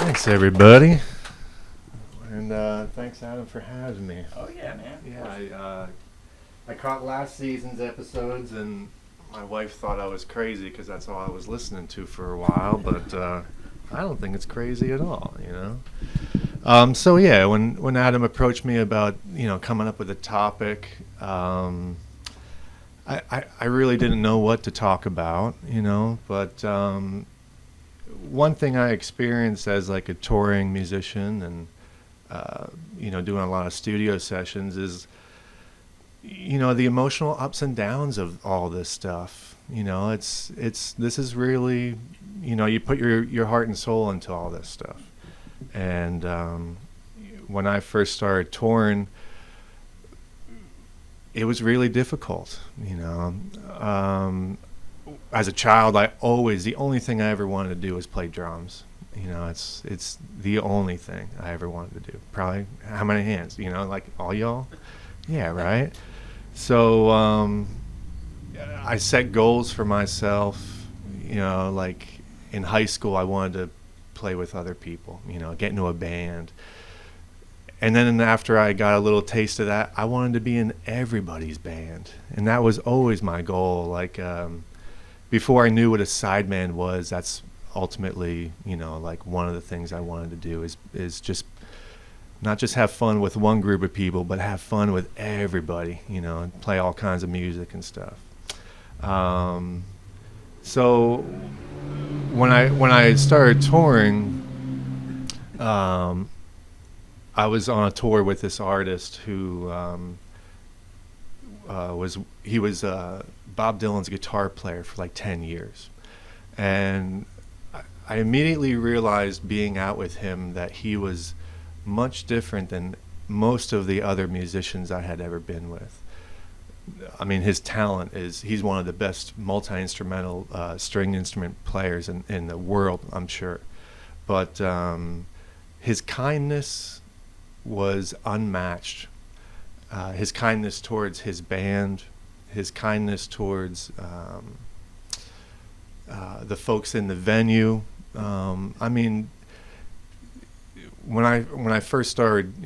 Thanks, everybody. And thanks, Adam, for having me. Oh yeah, man. Yeah, I caught last season's episodes, and my wife thought I was crazy because that's all I was listening to for a while. But I don't think it's crazy at all, you know. So yeah, when Adam approached me about coming up with a topic, I really didn't know what to talk about, But one thing I experienced as like a touring musician and doing a lot of studio sessions is the emotional ups and downs of all this stuff. This is really you put your heart and soul into all this stuff. And when I first started touring, it was really difficult. As a child, the only thing I ever wanted to do was play drums. It's the only thing I ever wanted to do. Probably how many hands? Like all y'all? Yeah, right. So I set goals for myself. Like in high school, I wanted to play with other people. Get into a band. And then after I got a little taste of that, I wanted to be in everybody's band, and that was always my goal. Like before I knew what a sideman was, that's ultimately, like one of the things I wanted to do is just not just have fun with one group of people, but have fun with everybody, and play all kinds of music and stuff. So when I started touring, I was on a tour with this artist who was Bob Dylan's guitar player for like 10 years. And I immediately realized being out with him that he was much different than most of the other musicians I had ever been with. I mean, his talent he's one of the best multi-instrumental string instrument players in the world, I'm sure. But his kindness was unmatched. His kindness towards his band, his kindness towards the folks in the venue. I mean, when I first started,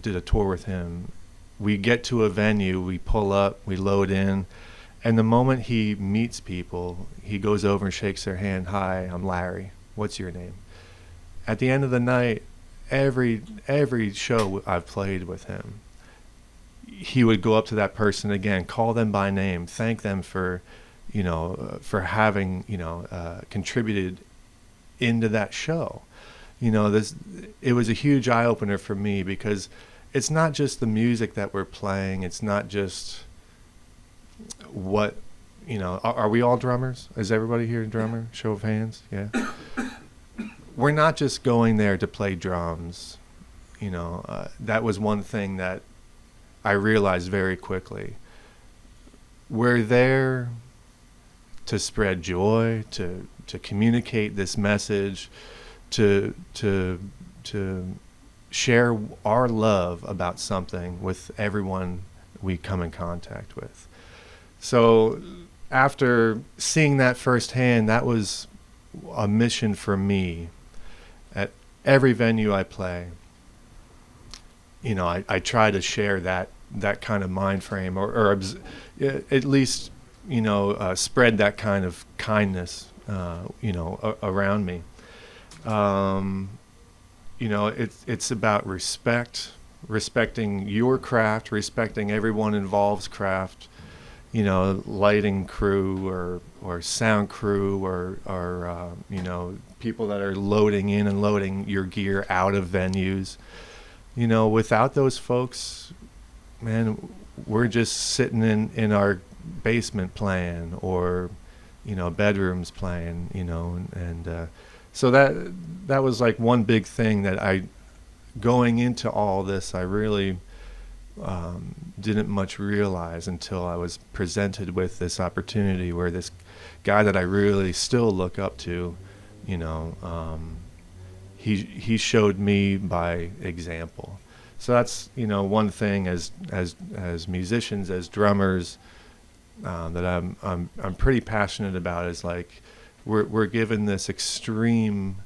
did a tour with him, we get to a venue, we pull up, we load in, and the moment he meets people, he goes over and shakes their hand. Hi, I'm Larry. What's your name? At the end of the night, every show I've played with him, he would go up to that person again, call them by name, thank them for having contributed into that show. It was a huge eye opener for me, because it's not just the music that we're playing. It's not just what are we all drummers? Is everybody here a drummer? Show of hands. Yeah. We're not just going there to play drums. That was one thing that I realized very quickly. We're there to spread joy, to communicate this message, to share our love about something with everyone we come in contact with. So after seeing that firsthand, that was a mission for me. At every venue I play, I try to share that kind of mind frame, or at least spread that kind of kindness around me. It's about respecting your craft, respecting everyone involved's craft. Lighting crew or sound crew or people that are loading in and loading your gear out of venues. Without those folks, man, we're just sitting in our basement playing, or bedrooms playing, and so that was like one big thing that going into all this, I really didn't much realize until I was presented with this opportunity where this guy that I really still look up to, he showed me by example. So that's one thing as musicians, as drummers, that I'm pretty passionate about, is like we're given this extreme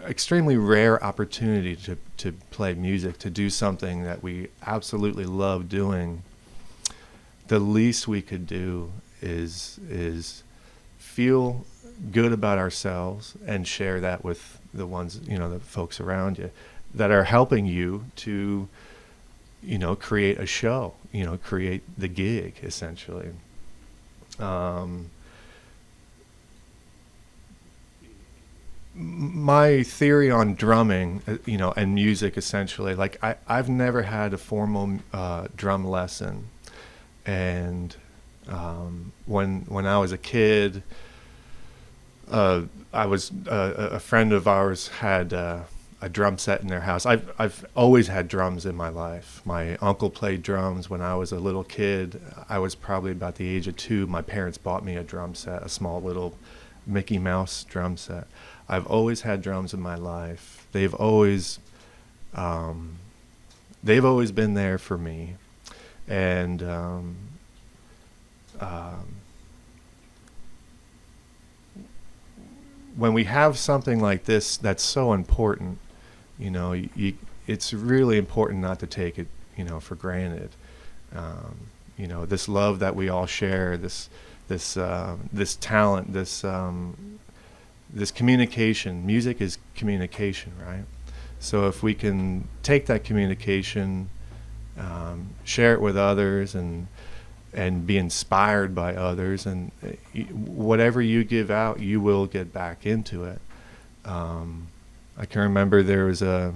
extremely rare opportunity to play music, to do something that we absolutely love doing. The least we could do is feel good about ourselves and share that with the ones, the folks around you that are helping you to, create a show, create the gig essentially. My theory on drumming, and music essentially, like I've never had a formal drum lesson. And when I was a kid, I was a friend of ours had a drum set in their house. I've always had drums in my life. My uncle played drums when I was a little kid. I was probably about the age of 2. My parents bought me a drum set, a small little Mickey Mouse drum set. I've always had drums in my life. They've always been there for me. And when we have something like this that's so important, it's really important not to take it, for granted. This love that we all share, this talent, this communication. Music is communication, right? So if we can take that communication, share it with others, and be inspired by others, and whatever you give out, you will get back into it. I can remember there was when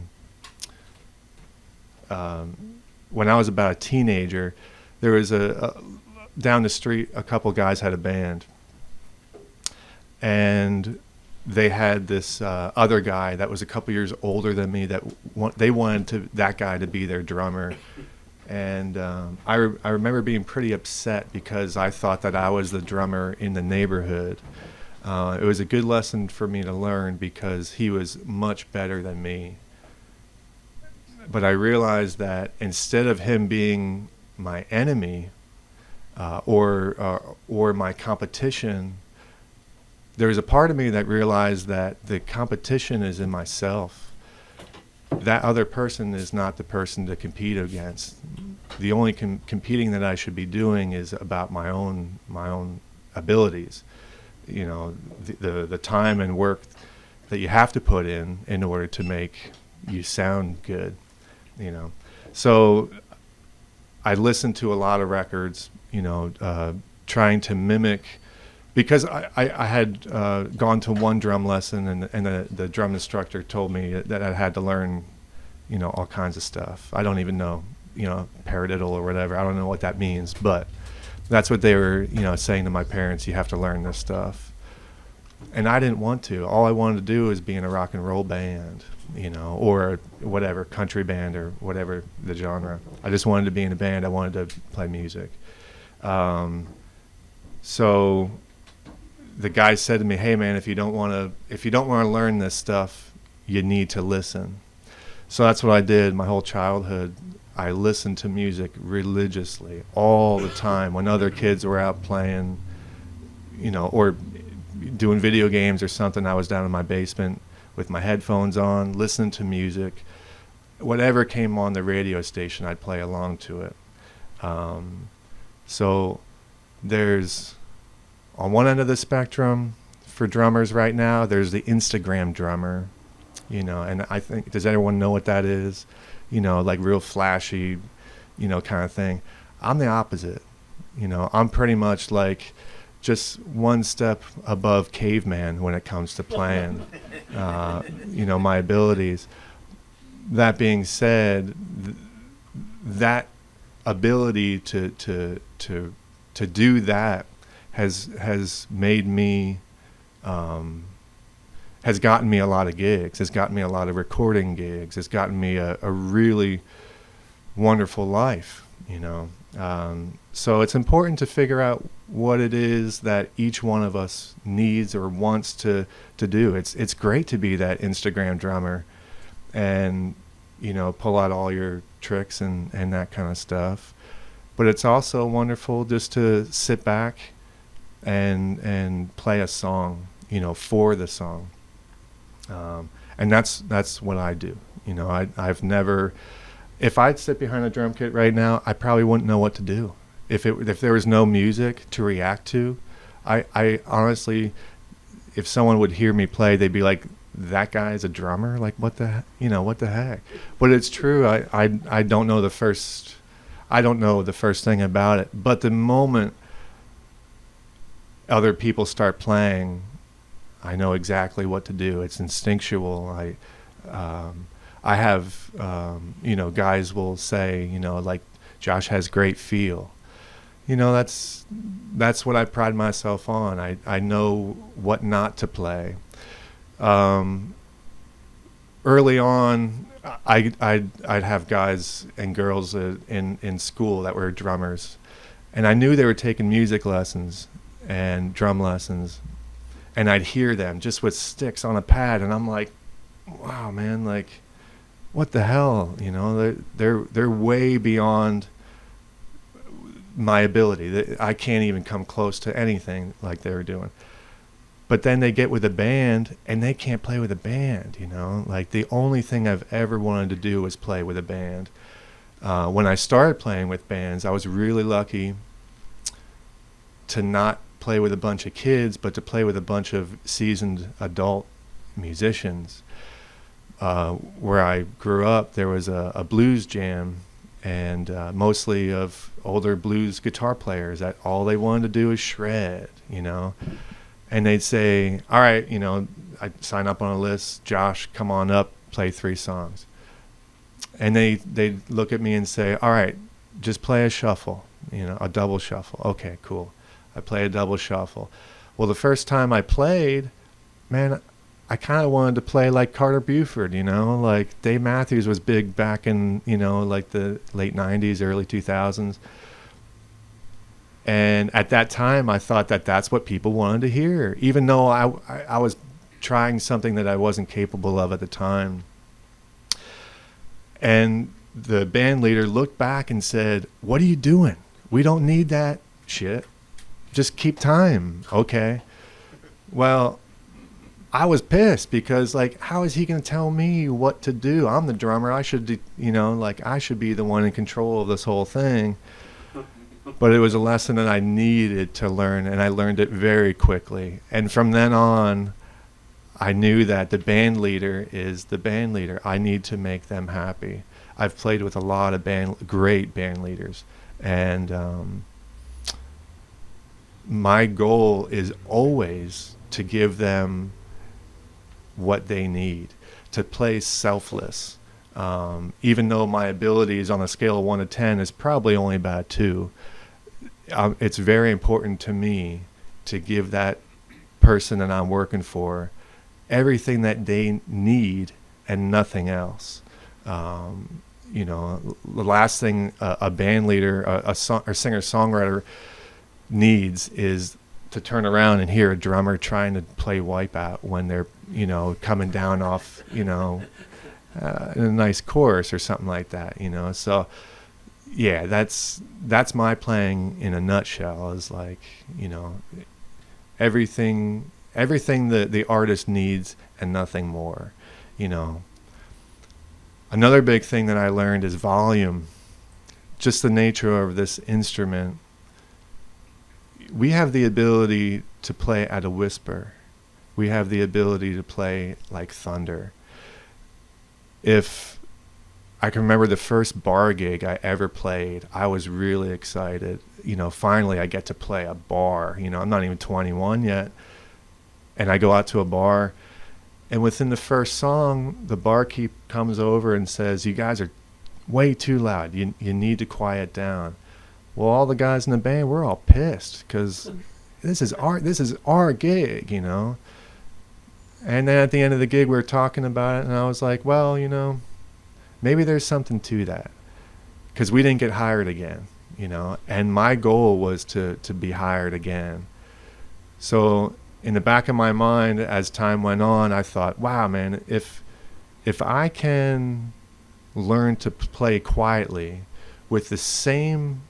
I was about a teenager, there was down the street, a couple guys had a band, and they had this other guy that was a couple years older than me that they wanted that guy to be their drummer. And I remember being pretty upset because I thought that I was the drummer in the neighborhood. It was a good lesson for me to learn because he was much better than me. But I realized that instead of him being my enemy or my competition, there was a part of me that realized that the competition is in myself. That other person is not the person to compete against. The only competing that I should be doing is about my own abilities. The time and work that you have to put in order to make you sound good. So I listened to a lot of records, trying to mimic. Because I had gone to one drum lesson, and the drum instructor told me that I had to learn, all kinds of stuff. I don't even know, paradiddle or whatever. I don't know what that means, but that's what they were, saying to my parents. You have to learn this stuff, and I didn't want to. All I wanted to do was be in a rock and roll band, or whatever, country band or whatever the genre. I just wanted to be in a band. I wanted to play music. So the guy said to me, "Hey man, if you don't want to learn this stuff, you need to listen." So that's what I did my whole childhood. I listened to music religiously all the time when other kids were out playing, or doing video games or something. I was down in my basement with my headphones on, listening to music. Whatever came on the radio station, I'd play along to it. So there's, on one end of the spectrum for drummers right now, there's the Instagram drummer, and I think, does anyone know what that is? Like real flashy, kind of thing. I'm the opposite. I'm pretty much like just one step above caveman when it comes to playing, my abilities. That being said, that ability to do that has made me, has gotten me a lot of gigs. It's gotten me a lot of recording gigs. It's gotten me a really wonderful life, So it's important to figure out what it is that each one of us needs or wants to do. It's great to be that Instagram drummer and, pull out all your tricks and that kind of stuff. But it's also wonderful just to sit back and play a song, for the song. And that's what I do. You know, I've never, if I'd sit behind a drum kit right now, I probably wouldn't know what to do. If there was no music to react to, I honestly, if someone would hear me play, they'd be like, that guy's a drummer? Like, what the heck? But it's true. I don't know the first thing about it. But the moment other people start playing, I know exactly what to do. It's instinctual. I have, guys will say, like, Josh has great feel. That's what I pride myself on. I know what not to play. Early on, I'd have guys and girls in school that were drummers, and I knew they were taking music lessons and drum lessons, and I'd hear them just with sticks on a pad, and I'm like, wow, man, like, what the hell? They're way beyond my ability. I can't even come close to anything like they were doing. But then they get with a band and they can't play with a band, Like, the only thing I've ever wanted to do was play with a band. When I started playing with bands, I was really lucky to not play with a bunch of kids, but to play with a bunch of seasoned adult musicians. Where I grew up, there was a blues jam, and mostly of older blues guitar players that all they wanted to do is shred, And they'd say, all right, I'd sign up on a list, Josh, come on up, play 3 songs. And they'd look at me and say, all right, just play a shuffle, a double shuffle. Okay, cool. I play a double shuffle. Well, the first time I played, man, I kind of wanted to play like Carter Buford, like Dave Matthews was big back in, like the late 90s, early 2000s. And at that time, I thought that that's what people wanted to hear, even though I was trying something that I wasn't capable of at the time. And the band leader looked back and said, what are you doing? We don't need that shit. Just keep time. Okay. Well, I was pissed because, like, how is he going to tell me what to do? I'm the drummer. I should, I should be the one in control of this whole thing. But it was a lesson that I needed to learn, and I learned it very quickly. And from then on, I knew that the band leader is the band leader. I need to make them happy. I've played with a lot of great band leaders, and my goal is always to give them what they need, to play selfless. Even though my abilities on a scale of 1 to 10 is probably only about 2, it's very important to me to give that person that I'm working for everything that they need and nothing else. The last thing a band leader, a singer-songwriter needs is to turn around and hear a drummer trying to play Wipeout when they're, coming down off, in a nice chorus or something like that, So, yeah, that's my playing in a nutshell. Is like, everything that the artist needs and nothing more, Another big thing that I learned is volume. Just the nature of this instrument. We have the ability to play at a whisper. We have the ability to play like thunder. If I can remember the first bar gig I ever played, I was really excited. Finally I get to play a bar. I'm not even 21 yet. And I go out to a bar, and within the first song, the barkeep comes over and says, you guys are way too loud. You need to quiet down. Well, all the guys in the band, we're all pissed because this is our gig, And then at the end of the gig, we were talking about it, and I was like, well, maybe there's something to that, because we didn't get hired again, And my goal was to be hired again. So in the back of my mind, as time went on, I thought, wow, man, if I can learn to play quietly with the same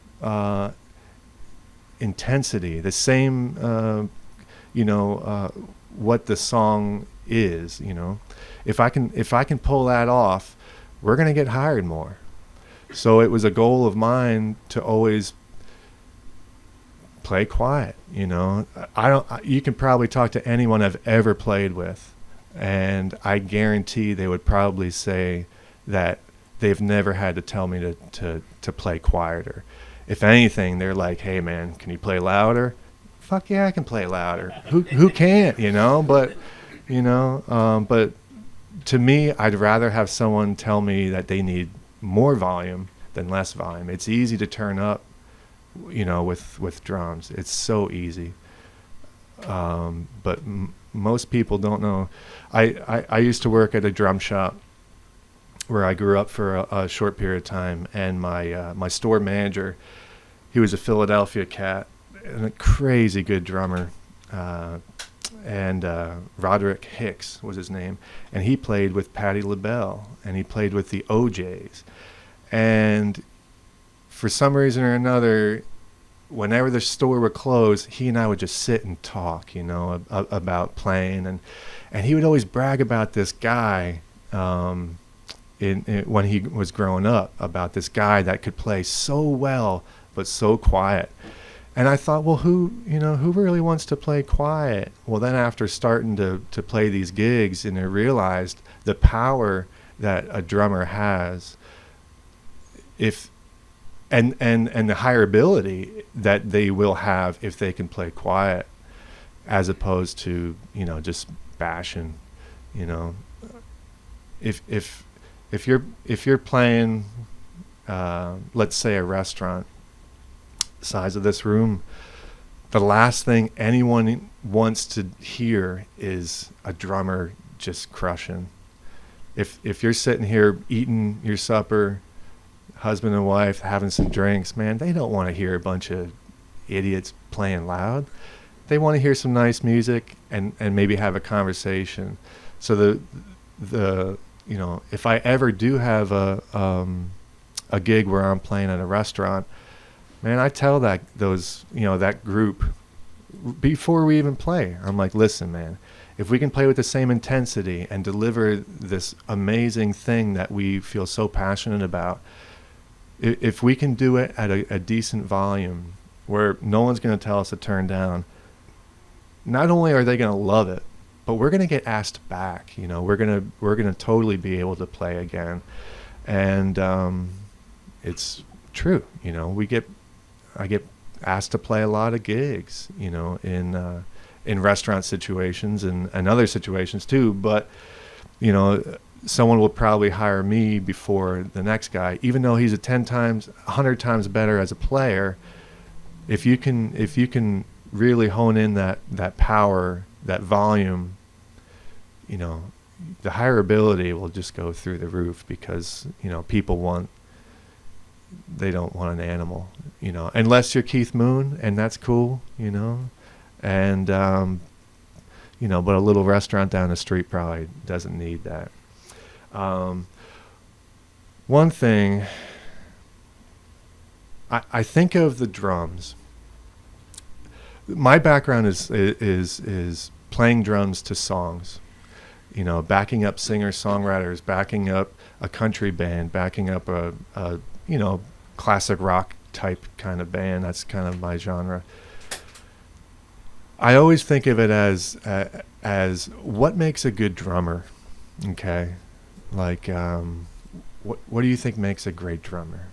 intensity, the same, what the song is, you know. If I can pull that off, we're going to get hired more. So it was a goal of mine to always play quiet, you know. You can probably talk to anyone I've ever played with, and I guarantee they would probably say that they've never had to tell me to play quieter. If anything, they're like, "Hey man, can you play louder?" Fuck yeah, I can play louder. Who can't, you know? But but to me, I'd rather have someone tell me that they need more volume than less volume. It's easy to turn up, you know, with drums. It's so easy. But most people don't know. I used to work at a drum shop where I grew up for a short period of time, and my store manager, he was a Philadelphia cat and a crazy good drummer, and Roderick Hicks was his name, and he played with Patti LaBelle, and he played with the OJs, and for some reason or another, whenever the store would close, he and I would just sit and talk, you know, about playing, and he would always brag about this guy. When he was growing up, about this guy that could play so well but so quiet. And I thought, well, who really wants to play quiet? Well, then after starting to play these gigs, and I realized the power that a drummer has, and the higher ability that they will have if they can play quiet, as opposed to, you know, just bashing, you know. If you're playing, let's say a restaurant size of this room, the last thing anyone wants to hear is a drummer just crushing. If you're sitting here eating your supper, husband and wife having some drinks, man, they don't want to hear a bunch of idiots playing loud. They want to hear some nice music and maybe have a conversation. So the you know, if I ever do have a gig where I'm playing at a restaurant, man, I tell that group before we even play, I'm like, listen, man, if we can play with the same intensity and deliver this amazing thing that we feel so passionate about, if we can do it at a decent volume where no one's going to tell us to turn down, not only are they going to love it, but we're going to get asked back. You know, we're going to totally be able to play again. And it's true, you know, I get asked to play a lot of gigs, you know, in restaurant situations and other situations too. But, you know, someone will probably hire me before the next guy, even though he's 100 times better as a player. If you can really hone in that power, that volume, you know, the higher ability will just go through the roof, because, you know, they don't want an animal, you know, unless you're Keith Moon, and that's cool, you know, and, you know, but a little restaurant down the street probably doesn't need that. One thing, I think of the drums. My background is playing drums to songs, you know, backing up singer-songwriters, backing up a country band, backing up a you know, classic rock type kind of band. That's kind of my genre. I always think of it as what makes a good drummer. Okay, like what do you think makes a great drummer?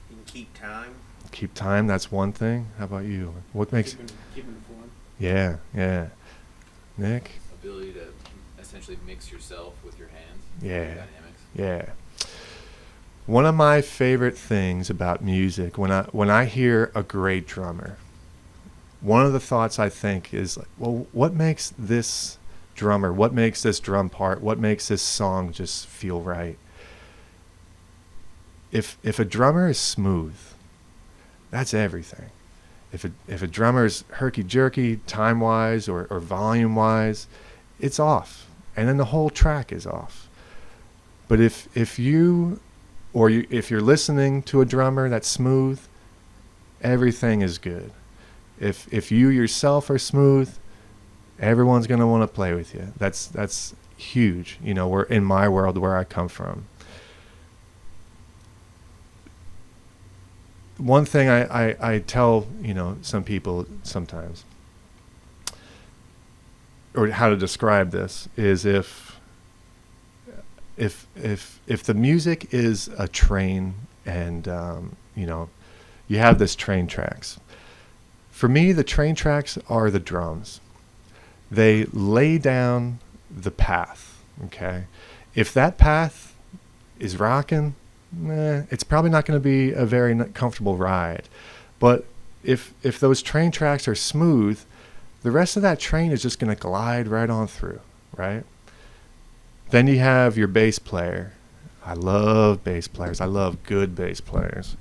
You can keep time. Keep time. That's one thing. How about you? What makes keeping fun? Yeah. Nick? Ability to essentially mix yourself with your hands. Yeah. Dynamics. Yeah. One of my favorite things about music, when I hear a great drummer, one of the thoughts I think is, like, well, what makes this drummer, what makes this drum part, what makes this song just feel right? If a drummer is smooth, that's everything. If a drummer is herky-jerky, time-wise or volume-wise, it's off, and then the whole track is off. But if you're listening to a drummer that's smooth, everything is good. If you yourself are smooth, Everyone's going to want to play with you. That's huge. You know, we're in my world where I come from. One thing I tell, you know, some people sometimes, or how to describe this, is if the music is a train and you know, you have this train tracks. For me, the train tracks are the drums. They lay down the path. Okay, if that path is rocking, it's probably not going to be a very comfortable ride. But if those train tracks are smooth, the rest of that train is just going to glide right on through, right? Then you have your bass player. I love bass players. I love good bass players.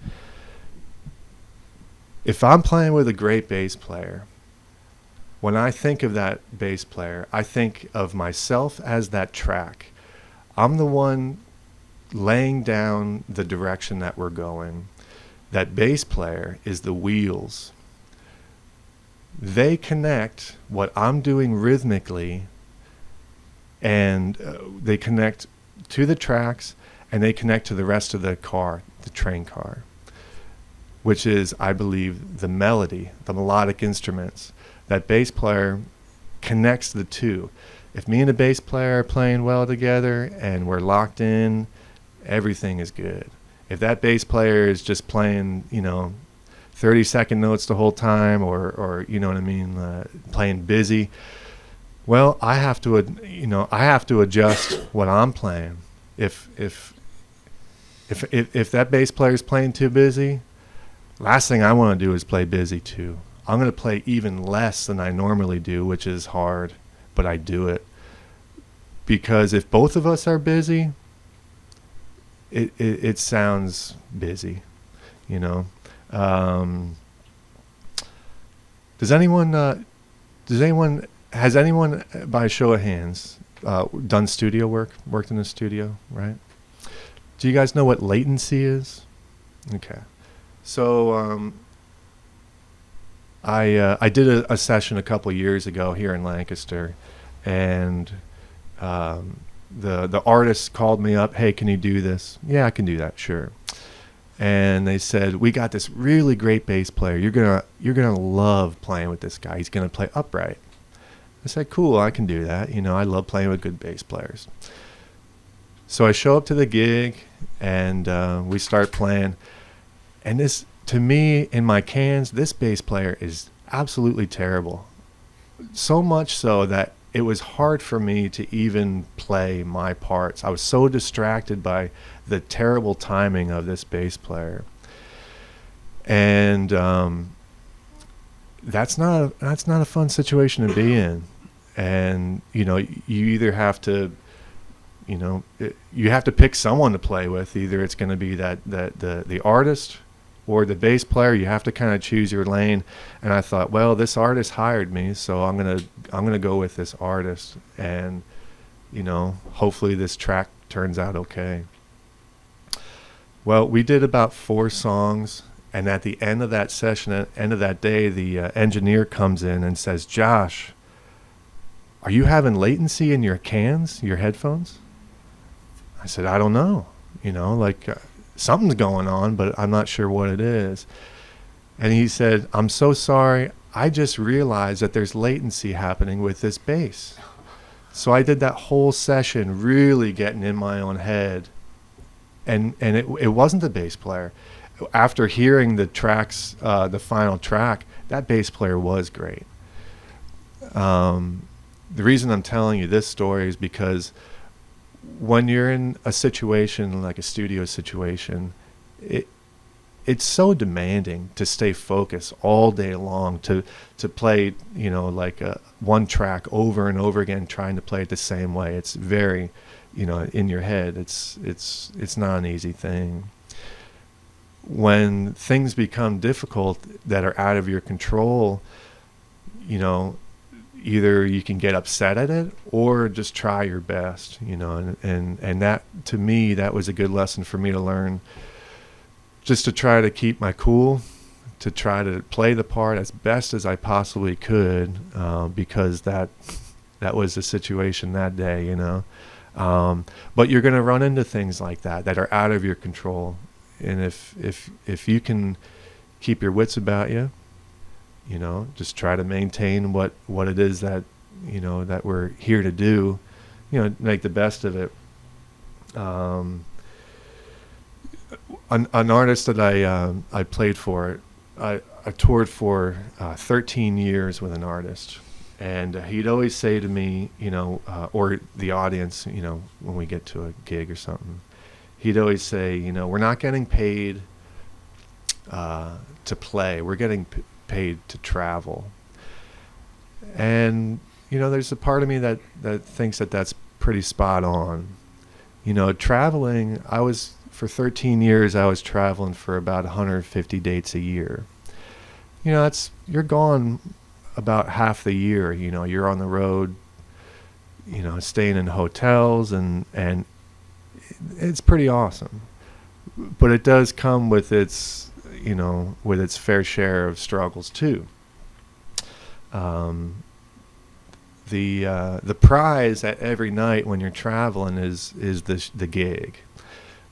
If I'm playing with a great bass player, when I think of that bass player, I think of myself as that track. I'm the one laying down the direction that we're going. That bass player is the wheels. They connect what I'm doing rhythmically, and they connect to the tracks, and they connect to the rest of the car, the train car, which is, I believe, the melody, the melodic instruments. That bass player connects the two. If me and a bass player are playing well together and we're locked in, everything is good. If that bass player is just playing, you know, 30-second notes the whole time, or you know what I mean, playing busy, well, I have to adjust what I'm playing. If that bass player is playing too busy, last thing I want to do is play busy too. I'm going to play even less than I normally do, which is hard, but I do it. Because if both of us are busy, it sounds busy, you know. Has anyone, by show of hands, done studio work, worked in a studio, right? Do you guys know what latency is? Okay. So I did a session a couple years ago here in Lancaster, and the artist called me up. Hey, can you do this? Yeah, I can do that. Sure. And they said, we got this really great bass player. You're gonna love playing with this guy. He's gonna play upright. I said, cool, I can do that. You know, I love playing with good bass players. So I show up to the gig, and we start playing. And this, to me, in my cans, this bass player is absolutely terrible. So much so that it was hard for me to even play my parts. I was so distracted by the terrible timing of this bass player. And that's not a fun situation to be in. And you know, you either have to, you know, you have to pick someone to play with. Either it's going to be the artist or the bass player. You have to kind of choose your lane. And I thought, well, this artist hired me, so I'm gonna go with this artist, and you know, hopefully this track turns out okay. Well, we did about 4 songs, and at the end of that session, at the end of that day, the engineer comes in and says, Josh, are you having latency in your cans, your headphones? I said, I don't know. You know, like something's going on, but I'm not sure what it is. And he said, I'm so sorry. I just realized that there's latency happening with this bass. So I did that whole session really getting in my own head. And it wasn't the bass player. After hearing the tracks, the final track, that bass player was great. The reason I'm telling you this story is because when you're in a situation like a studio situation, it's so demanding to stay focused all day long, to play, you know, like one track over and over again, trying to play it the same way. It's very, you know, in your head. It's not an easy thing. When things become difficult that are out of your control, you know, either you can get upset at it or just try your best, you know, and that, to me, that was a good lesson for me to learn, just to try to keep my cool, to try to play the part as best as I possibly could, because that was the situation that day, you know. But you're going to run into things like that are out of your control, and if you can keep your wits about you, you know, just try to maintain what it is that, you know, that we're here to do, you know, make the best of it. An artist that I played for, I toured for 13 years with an artist, and he'd always say to me, you know, or the audience, you know, when we get to a gig or something, he'd always say, you know, we're not getting paid to play, we're getting paid to travel. And, you know, there's a part of me that thinks that that's pretty spot on. You know, traveling, for 13 years, I was traveling for about 150 dates a year. You know, you're gone about half the year. You know, you're on the road, you know, staying in hotels, and it's pretty awesome. But it does come with its, you know, with its fair share of struggles too. The prize at every night when you're traveling is the gig.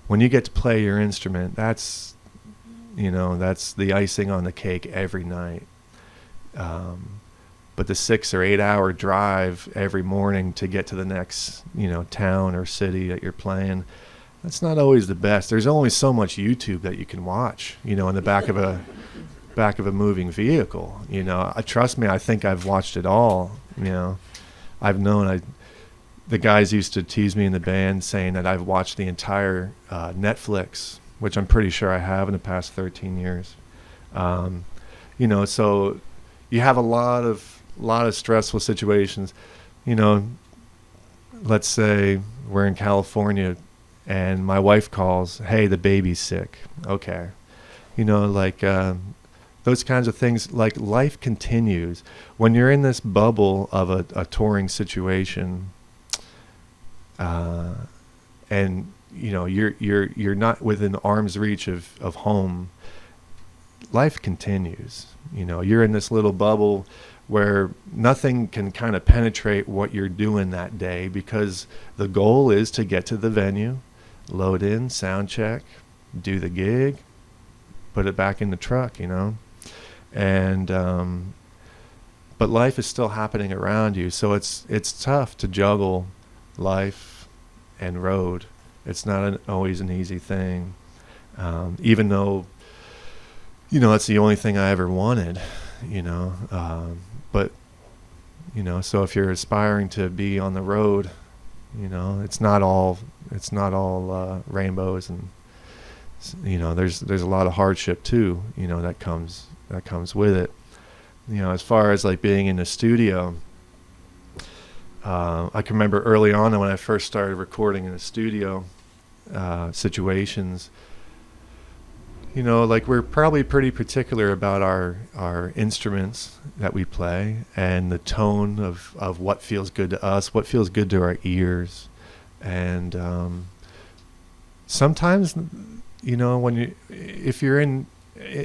When you get to play your instrument, that's, you know, that's the icing on the cake every night. But the 6 or 8 hour drive every morning to get to the next, you know, town or city that you're playing, that's not always the best. There's only so much YouTube that you can watch, you know, in the back of a moving vehicle. You know, trust me, I think I've watched it all. You know, the guys used to tease me in the band saying that I've watched the entire Netflix, which I'm pretty sure I have in the past 13 years. You know, so you have a lot of stressful situations. You know, let's say we're in California and my wife calls, hey, the baby's sick. Okay. You know, like those kinds of things, like life continues. When you're in this bubble of a touring situation, and you know you're not within arm's reach of home, life continues. You know, you're in this little bubble where nothing can kind of penetrate what you're doing that day, because the goal is to get to the venue, load in, sound check, do the gig, put it back in the truck, you know. And but life is still happening around you, so it's tough to juggle life and road. It's not always an easy thing, even though, you know, it's the only thing I ever wanted, you know. But, you know, so if you're aspiring to be on the road, you know, it's not all rainbows, and, you know, there's a lot of hardship too, you know, that comes with it. You know, as far as like being in the studio, I can remember early on when I first started recording in the studio situations, you know, like we're probably pretty particular about our instruments that we play and the tone of what feels good to us, what feels good to our ears. And sometimes, you know, if you're in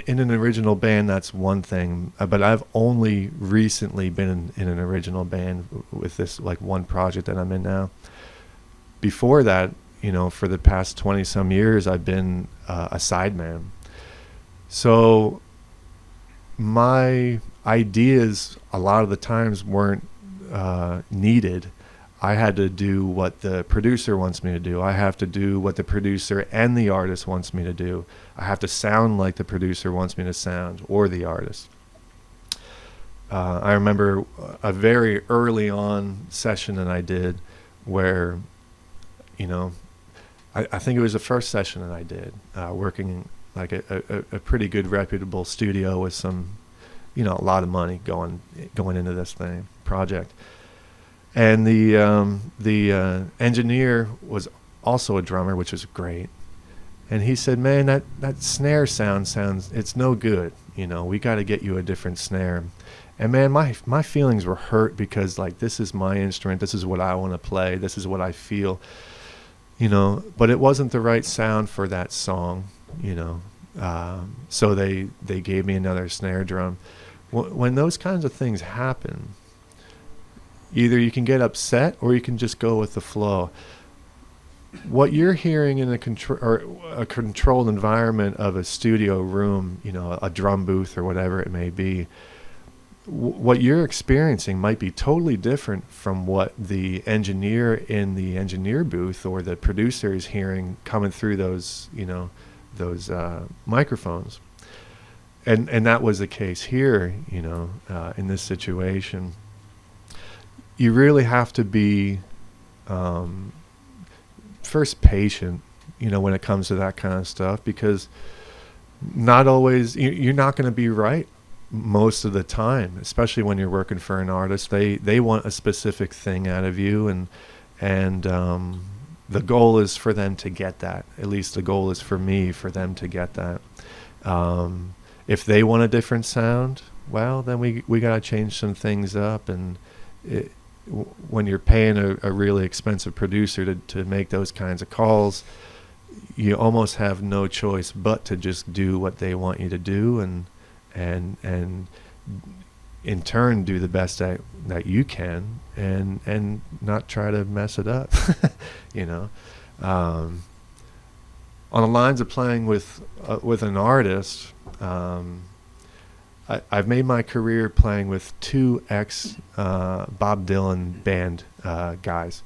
an original band, that's one thing, but I've only recently been in an original band with this like one project that I'm in now. Before that, you know, for the past 20 some years, I've been a sideman. So my ideas a lot of the times weren't needed. I had to do what the producer wants me to do. I have to do what the producer and the artist wants me to do. I have to sound like the producer wants me to sound, or the artist. I remember a very early on session that I did where, you know, I think it was the first session that I did, working like a pretty good reputable studio with some, you know, a lot of money going into this project. And the engineer was also a drummer, which was great. And he said, man, that snare sounds, it's no good. You know, we got to get you a different snare. And man, my feelings were hurt, because like, this is my instrument. This is what I want to play. This is what I feel, you know, but it wasn't the right sound for that song, you know. So they gave me another snare drum. When those kinds of things happen, either you can get upset or you can just go with the flow. What you're hearing in a controlled environment of a studio room, a drum booth or whatever it may be, what you're experiencing might be totally different from what the engineer in the engineer booth or the producer is hearing coming through those microphones. And that was the case here, in this situation. You really have to be first patient, when it comes to that kind of stuff, because not always you're not going to be right most of the time, especially when you're working for an artist. They want a specific thing out of you, and the goal is for them to get that. At least the goal is for me, for them to get that. If they want a different sound, well, then we got to change some things up. And when you're paying a really expensive producer to make those kinds of calls, you almost have no choice but to just do what they want you to do, and in turn do the best that you can, and not try to mess it up. On the lines of playing with an artist, I've made my career playing with two Bob Dylan band guys.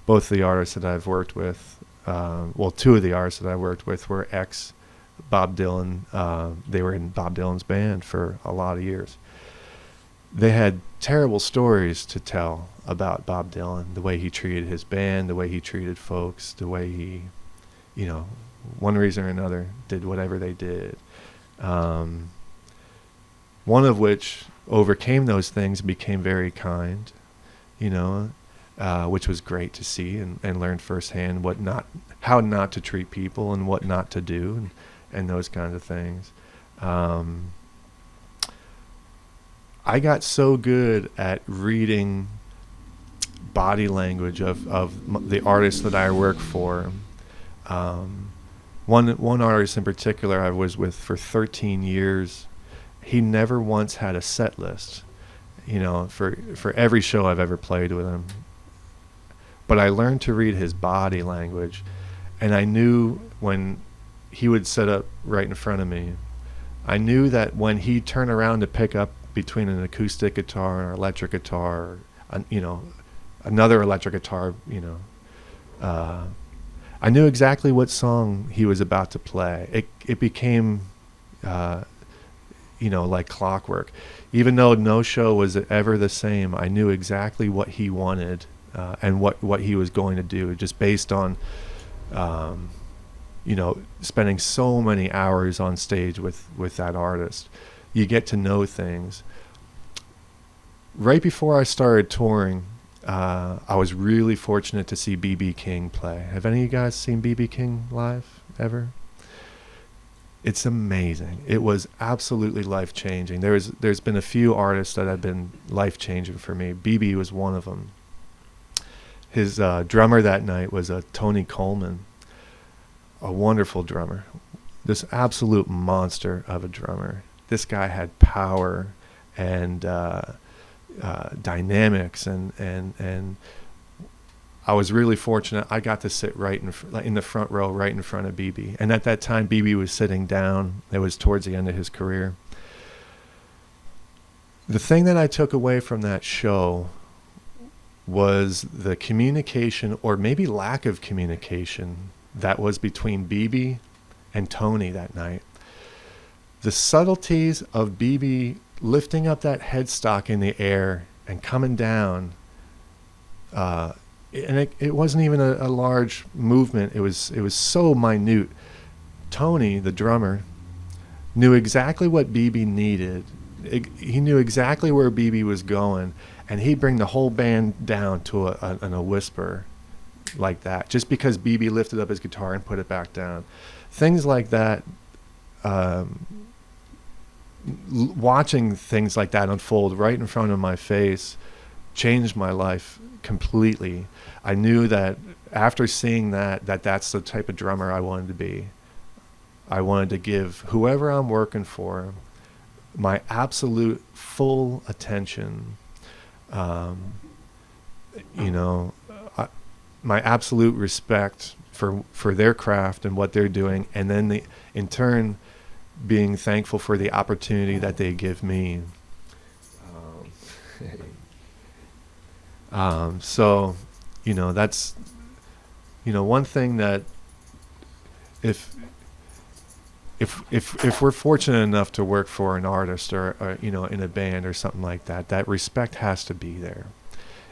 Both the artists that I've worked with, two of the artists that I worked with were Bob Dylan. They were in Bob Dylan's band for a lot of years. They had terrible stories to tell about Bob Dylan, the way he treated his band, the way he treated folks, the way he, one reason or another, did whatever they did. One of which overcame those things and became very kind, which was great to see, and learn firsthand how not to treat people and what not to do, and those kinds of things. I got so good at reading body language of the artists that I work for. One artist in particular I was with for 13 years. He never once had a set list, for every show I've ever played with him. But I learned to read his body language, and I knew when he would set up right in front of me, I knew that when he turned around to pick up between an acoustic guitar and an electric guitar, another electric guitar, I knew exactly what song he was about to play. It became like clockwork. Even though no show was ever the same, I knew exactly what he wanted and what he was going to do, just based on spending so many hours on stage with that artist. You get to know things. Right before I started touring, I was really fortunate to see B.B. King play. Have any of you guys seen B.B. King live ever? It's amazing. It was absolutely life-changing. There's been a few artists that have been life-changing for me. B.B. was one of them. His drummer that night was Tony Coleman, a wonderful drummer. This absolute monster of a drummer. This guy had power and dynamics, and I was really fortunate. I got to sit right in the front row, right in front of BB. And at that time, BB was sitting down. It was towards the end of his career. The thing that I took away from that show was the communication, or maybe lack of communication, that was between BB and Tony that night. The subtleties of BB lifting up that headstock in the air and coming down, and it wasn't even a large movement. It was so minute. Tony, the drummer, knew exactly what BB needed. He knew exactly where BB was going, and he'd bring the whole band down to a whisper like that, just because BB lifted up his guitar and put it back down. Things like that. Watching things like that unfold right in front of my face changed my life completely. I knew that after seeing that's the type of drummer I wanted to be. I wanted to give whoever I'm working for my absolute full attention. Um, you know, my absolute respect for their craft and what they're doing, and then in turn being thankful for the opportunity that they give me. So, that's, one thing that if we're fortunate enough to work for an artist or in a band or something like that, that respect has to be there.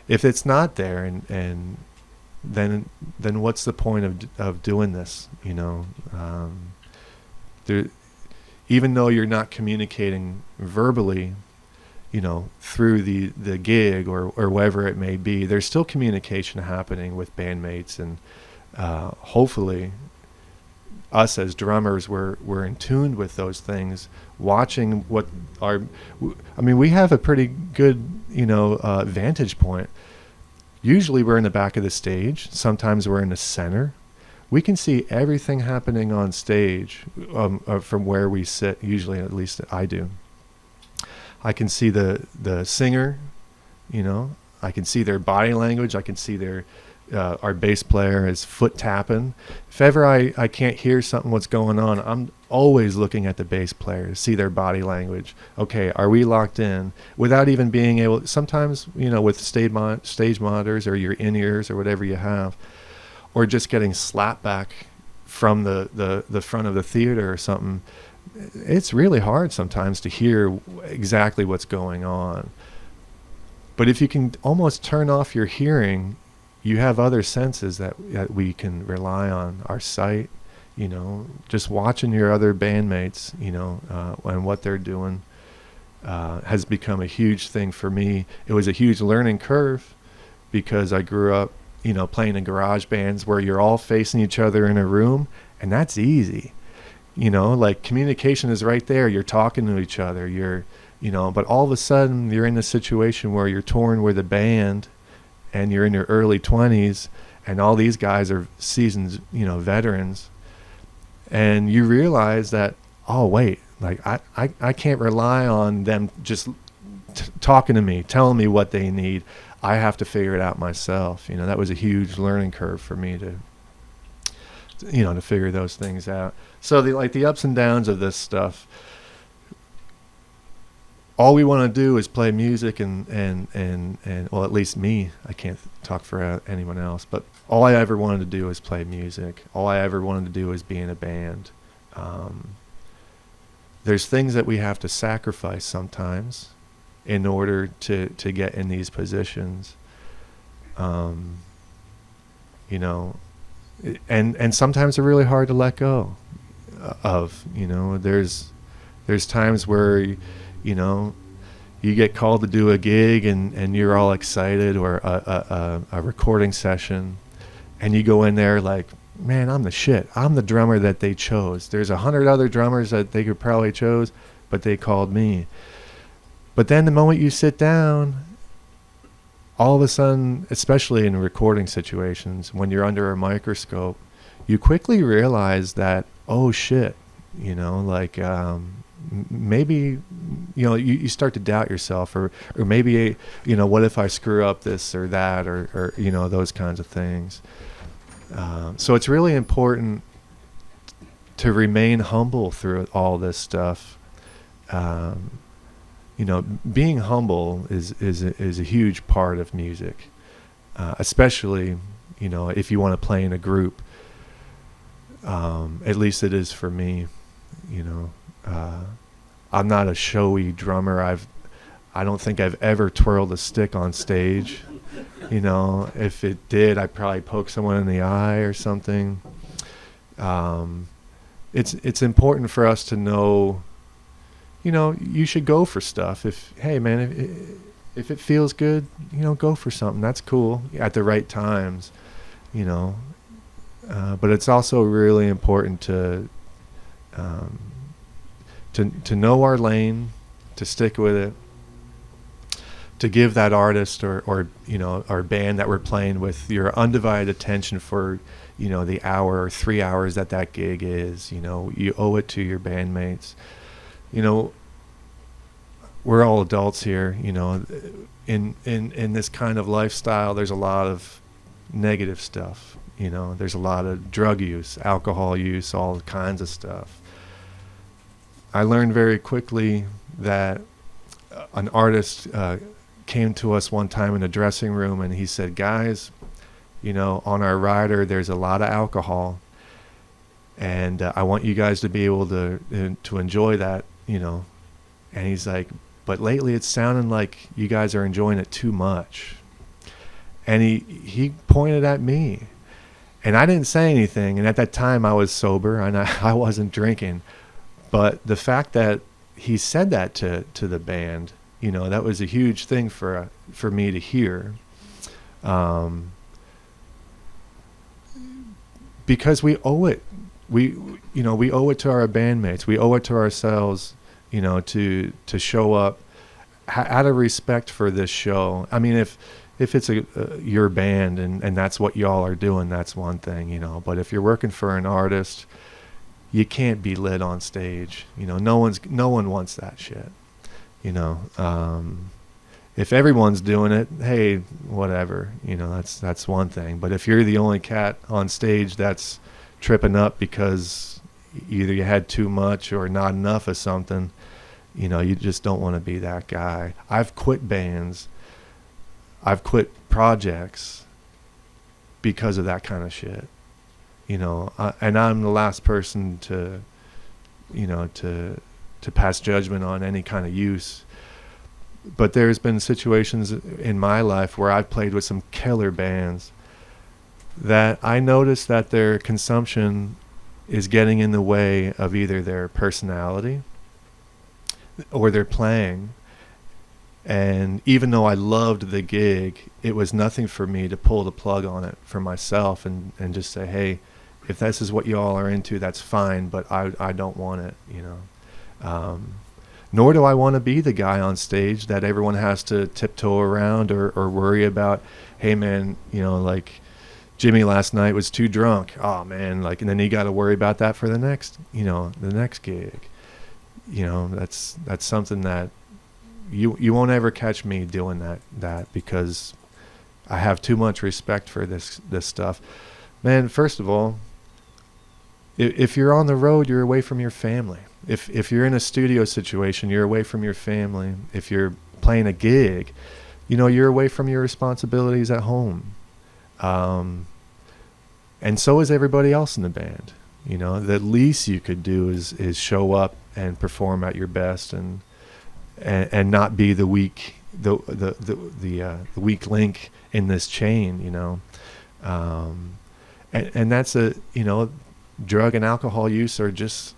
If it's not there, and then what's the point of doing this? There, even though you're not communicating verbally, through the gig or wherever it may be, there's still communication happening with bandmates, and hopefully us as drummers we're in tune with those things, watching what we have a pretty good vantage point. Usually we're in the back of the stage, sometimes we're in the center. We can see everything happening on stage from where we sit, usually, at least I do. I can see the singer, I can see their body language. I can see our bass player is foot tapping. If ever I can't hear something, what's going on, I'm always looking at the bass player to see their body language. Okay, are we locked in? Without even being able, sometimes, with stage monitors or your in-ears or whatever you have, or just getting slapped back from the front of the theater or something, it's really hard sometimes to hear exactly what's going on. But if you can almost turn off your hearing, you have other senses that we can rely on. Our sight, just watching your other bandmates, and what they're doing has become a huge thing for me. It was a huge learning curve because I grew up, playing in garage bands where you're all facing each other in a room, and that's easy. Like communication is right there. You're talking to each other. But all of a sudden you're in a situation where you're touring with a band and you're in your early 20s and all these guys are seasoned, veterans. And you realize that, oh, wait, like I can't rely on them just talking to me, telling me what they need. I have to figure it out myself. That was a huge learning curve for me to figure those things out. So the ups and downs of this stuff, all we want to do is play music and well, at least me, I can't talk for anyone else, but all I ever wanted to do is play music. All I ever wanted to do is be in a band. There's things that we have to sacrifice sometimes in order to get in these positions. And sometimes they're really hard to let go of. There's times where you get called to do a gig and you're all excited, or a recording session, and you go in there like, man, I'm the shit. I'm the drummer that they chose. There's 100 other drummers that they could probably chose, but they called me. But then the moment you sit down, all of a sudden, especially in recording situations, when you're under a microscope, you quickly realize that, oh shit, maybe, you start to doubt yourself, or maybe, what if I screw up this or that, or those kinds of things. So it's really important to remain humble through all this stuff. Being humble is a huge part of music, especially, if you want to play in a group. At least it is for me. I'm not a showy drummer. I don't think I've ever twirled a stick on stage. If it did, I'd probably poke someone in the eye or something. It's important for us to know, you should go for stuff. Hey man, if it feels good, go for something. That's cool at the right times, but it's also really important to know our lane, to stick with it, to give that artist or you know, our band that we're playing with your undivided attention for, you know, the hour or 3 hours that gig is. You know, you owe it to your bandmates. You know, we're all adults here. You know, in this kind of lifestyle, there's a lot of negative stuff. You know, there's a lot of drug use, alcohol use, all kinds of stuff. I learned very quickly that an artist came to us one time in a dressing room, and he said, guys, you know, on our rider there's a lot of alcohol, and I want you guys to be able to enjoy that, you know. And he's like, but lately it's sounding like you guys are enjoying it too much. And he pointed at me, and I didn't say anything, and at that time I was sober and I wasn't drinking. But the fact that he said that to the band, you know, that was a huge thing for me to hear, because we owe it. We owe it to our bandmates. We owe it to ourselves, you know, to show up out of respect for this show. I mean, if it's your band and that's what y'all are doing, that's one thing, you know. But if you're working for an artist, you can't be lit on stage. You know, no one wants that shit. You know, if everyone's doing it, hey, whatever. You know, that's one thing. But if you're the only cat on stage that's tripping up because either you had too much or not enough of something, you know, you just don't want to be that guy. I've quit bands. I've quit projects because of that kind of shit. You know, and I'm the last person to, you know, to pass judgment on any kind of use. But there's been situations in my life where I've played with some killer bands that I noticed that their consumption is getting in the way of either their personality or their playing. And even though I loved the gig, it was nothing for me to pull the plug on it for myself and just say, hey, if this is what you all are into, that's fine, but I don't want it, you know. Nor do I want to be the guy on stage that everyone has to tiptoe around or worry about, hey, man, you know, like Jimmy last night was too drunk. Oh, man, like, and then you got to worry about that for the next gig. You know, that's something that you won't ever catch me doing that because I have too much respect for this stuff. Man, first of all, if you're on the road, you're away from your family. If you're in a studio situation, you're away from your family. If you're playing a gig, you know, you're away from your responsibilities at home. And so is everybody else in the band. You know, the least you could do is show up and perform at your best and not be the weak weak link in this chain, you know. And that's you know, drug and alcohol use are just,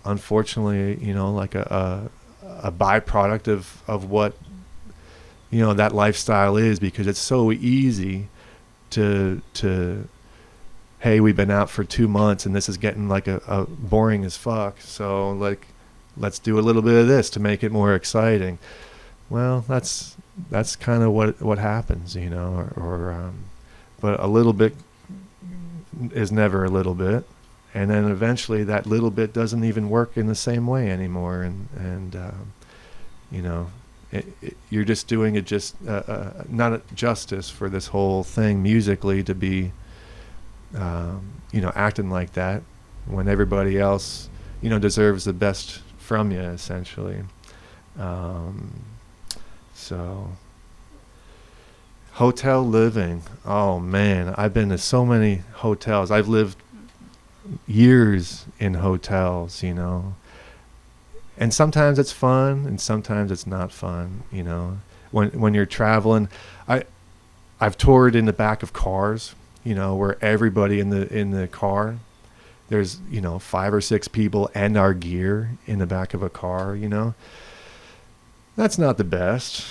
unfortunately, you know, like a byproduct of what, you know, that lifestyle is, because it's so easy to hey, we've been out for 2 months and this is getting like a boring as fuck, so like let's do a little bit of this to make it more exciting. Well, that's kind of what happens, you know, but a little bit is never a little bit, and then eventually that little bit doesn't even work in the same way anymore, and you know, you're just doing it just not justice for this whole thing musically to be you know, acting like that when everybody else, you know, deserves the best from you, essentially. So hotel living, oh man, I've been to so many hotels. I've lived years in hotels, you know, and sometimes it's fun and sometimes it's not fun, you know. When you're traveling, I've toured in the back of cars, you know, where everybody in the car, there's, you know, 5 or 6 people and our gear in the back of a car, you know. That's not the best,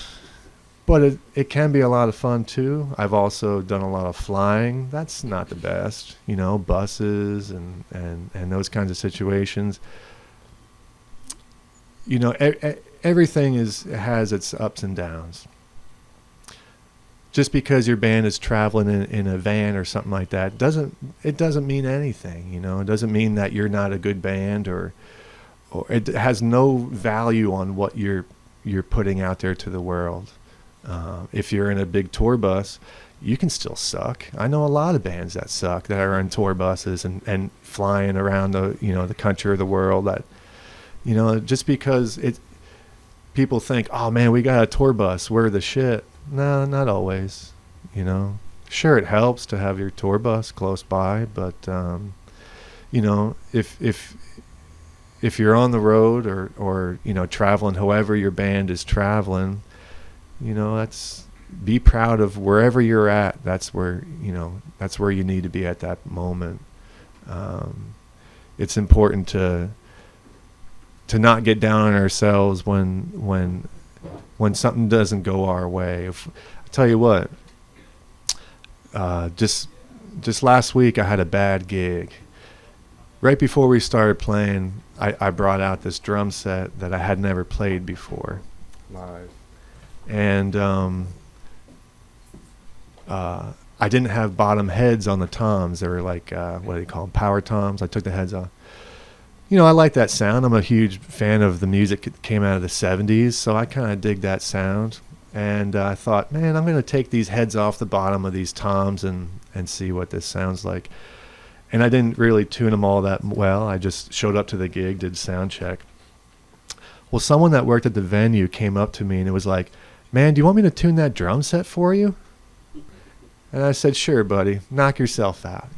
but it can be a lot of fun too. I've also done a lot of flying. That's not the best, you know, buses and those kinds of situations. You know, everything has its ups and downs. just because your band is traveling in a van or something like that doesn't mean anything. It doesn't mean that you're not a good band, or it has no value on what you're putting out there to the world. If you're in a big tour bus, you can still suck. I know a lot of bands that suck, that are on tour buses and flying around the country or the world. That just because people think, oh man, we got a tour bus, we're the shit. No, not always. Sure, it helps to have your tour bus close by, but if you're on the road or traveling, however your band is traveling, that's, be proud of wherever you're at. That's where you need to be at that moment. It's important to not get down on ourselves when something doesn't go our way. I tell you what, just last week I had a bad gig. Right before we started playing, I brought out this drum set that I had never played before live, and I didn't have bottom heads on the toms. They were like, what do you call them, power toms. I took the heads off. I like that sound. I'm a huge fan of the music that came out of the 70s, so I kind of dig that sound. And I thought, man, I'm going to take these heads off the bottom of these toms and see what this sounds like. And I didn't really tune them all that well. I just showed up to the gig, did sound check. Well, someone that worked at the venue came up to me and it was like, man, do you want me to tune that drum set for you? And I said, sure, buddy, knock yourself out.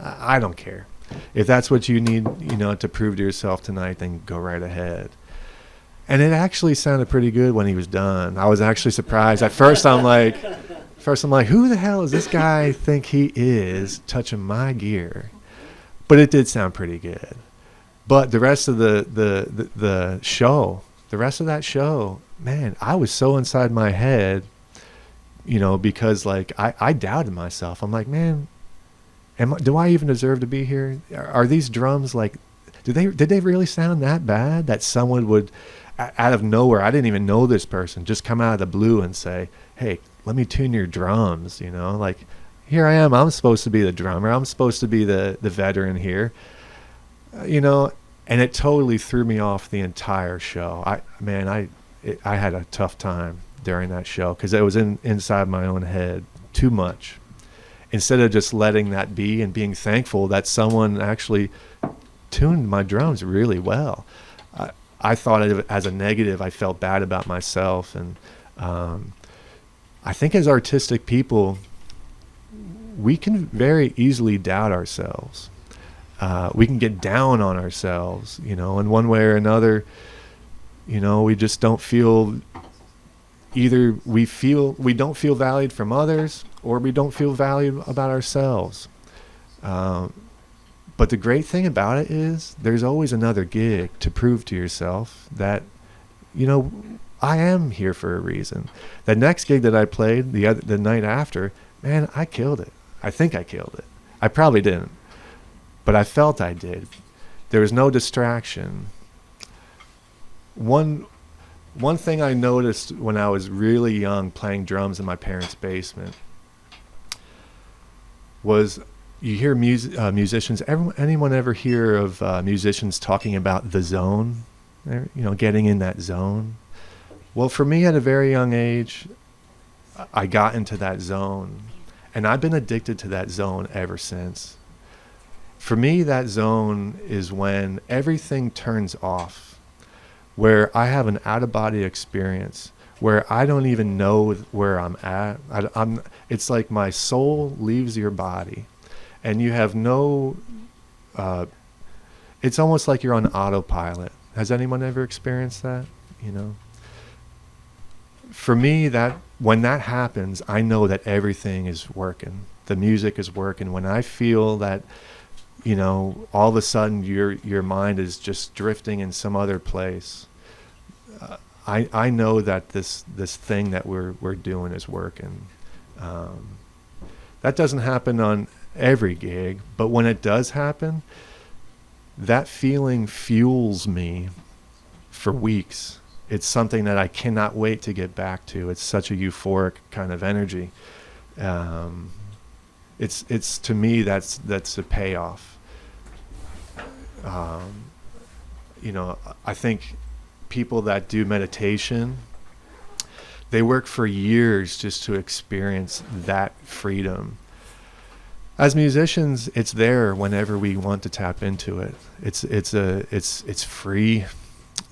I don't care. If that's what you need, to prove to yourself tonight, then go right ahead. And it actually sounded pretty good when he was done. I was actually surprised. At first I'm like, who the hell does this guy think he is touching my gear? But it did sound pretty good. But the rest of the show, the rest of that show, man, I was so inside my head, because like I doubted myself. I'm like, man, do I even deserve to be here? Are these drums like, did they really sound that bad that someone would, out of nowhere, I didn't even know this person, just come out of the blue and say, hey, let me tune your drums, like, here I am, I'm supposed to be the drummer, I'm supposed to be the veteran here, and it totally threw me off the entire show. I had a tough time during that show because it was inside my own head too much. Instead of just letting that be and being thankful that someone actually tuned my drums really well, I thought of it as a negative. I felt bad about myself, and I think as artistic people, we can very easily doubt ourselves. We can get down on ourselves, in one way or another. We just don't feel, either we don't feel valued from others, or we don't feel valued about ourselves. But the great thing about it is there's always another gig to prove to yourself that, I am here for a reason. That next gig that I played the night after, man, I killed it. I think I killed it. I probably didn't, but I felt I did. There was no distraction. One thing I noticed when I was really young playing drums in my parents' basement was, you hear musicians, anyone ever hear of musicians talking about the zone? Getting in that zone? Well, for me at a very young age, I got into that zone, and I've been addicted to that zone ever since. For me, that zone is when everything turns off, where I have an out-of-body experience, where I don't even know where I'm at. It's like my soul leaves your body, and you have no, it's almost like you're on autopilot. Has anyone ever experienced that? For me, when that happens, I know that everything is working. The music is working. When I feel that, all of a sudden your mind is just drifting in some other place, I know that this thing that we're doing is working. That doesn't happen on every gig, but when it does happen, that feeling fuels me for weeks. it's something that I cannot wait to get back to. It's such a euphoric kind of energy. It's to me, that's a payoff. I think people that do meditation, they work for years just to experience that freedom. As musicians, it's there whenever we want to tap into it. It's free,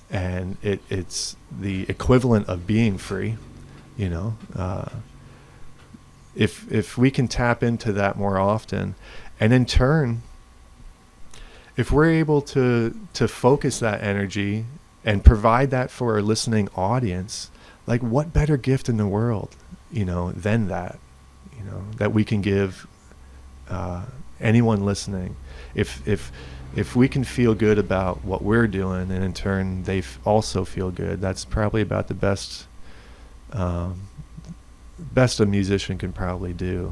and it's the equivalent of being free. If we can tap into that more often, and in turn, if we're able to focus that energy and provide that for our listening audience, like what better gift in the world, than that, that we can give anyone listening. If we can feel good about what we're doing, and in turn they also feel good, that's probably about the best a musician can probably do.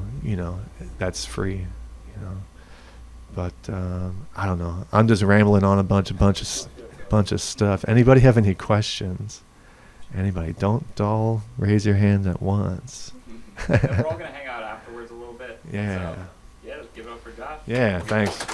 That's free. But I don't know. I'm just rambling on a bunch of stuff. Anybody have any questions? Anybody? Don't all raise your hands at once. Yeah, we're all gonna hang out afterwards a little bit. Yeah. So, yeah, let's give it up for Josh. Yeah. Thanks.